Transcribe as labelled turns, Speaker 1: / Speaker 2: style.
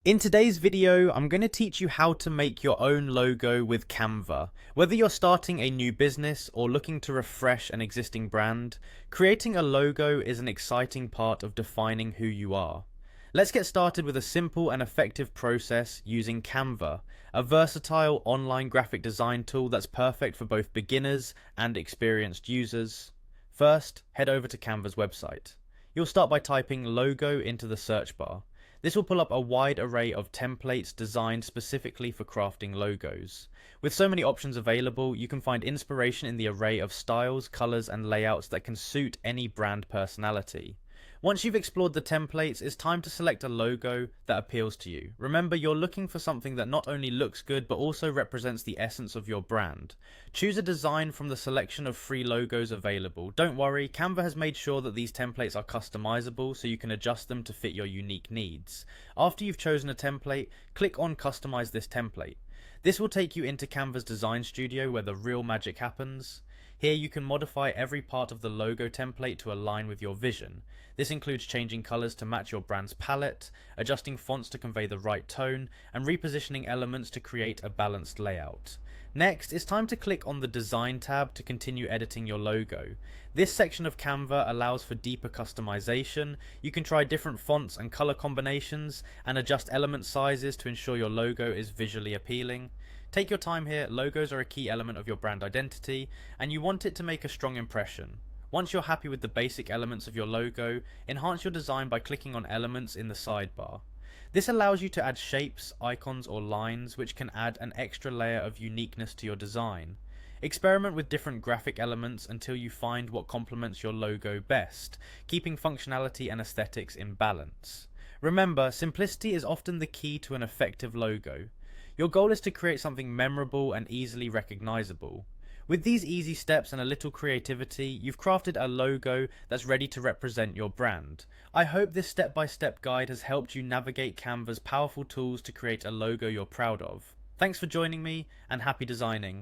Speaker 1: In today's video, I'm going to teach you how to make your own logo with Canva. Whether you're starting a new business or looking to refresh an existing brand, creating a logo is an exciting part of defining who you are. Let's get started with a simple and effective process using Canva, a versatile online graphic design tool that's perfect for both beginners and experienced users. First, head over to Canva's website. You'll start by typing logo into the search bar. This will pull up a wide array of templates designed specifically for crafting logos. With so many options available, you can find inspiration in the array of styles, colors, and layouts that can suit any brand personality. Once you've explored the templates, it's time to select a logo that appeals to you. Remember, you're looking for something that not only looks good, but also represents the essence of your brand. Choose a design from the selection of free logos available. Don't worry, Canva has made sure that these templates are customizable, so you can adjust them to fit your unique needs. After you've chosen a template, click on Customize this template. This will take you into Canva's design studio where the real magic happens. Here you can modify every part of the logo template to align with your vision. This includes changing colors to match your brand's palette, adjusting fonts to convey the right tone, and repositioning elements to create a balanced layout. Next, it's time to click on the Design tab to continue editing your logo. This section of Canva allows for deeper customization. You can try different fonts and color combinations and adjust element sizes to ensure your logo is visually appealing. Take your time here, logos are a key element of your brand identity, and you want it to make a strong impression. Once you're happy with the basic elements of your logo, enhance your design by clicking on elements in the sidebar. This allows you to add shapes, icons, or lines, which can add an extra layer of uniqueness to your design. Experiment with different graphic elements until you find what complements your logo best, keeping functionality and aesthetics in balance. Remember, simplicity is often the key to an effective logo. Your goal is to create something memorable and easily recognizable. With these easy steps and a little creativity, you've crafted a logo that's ready to represent your brand. I hope this step-by-step guide has helped you navigate Canva's powerful tools to create a logo you're proud of. Thanks for joining me, and happy designing.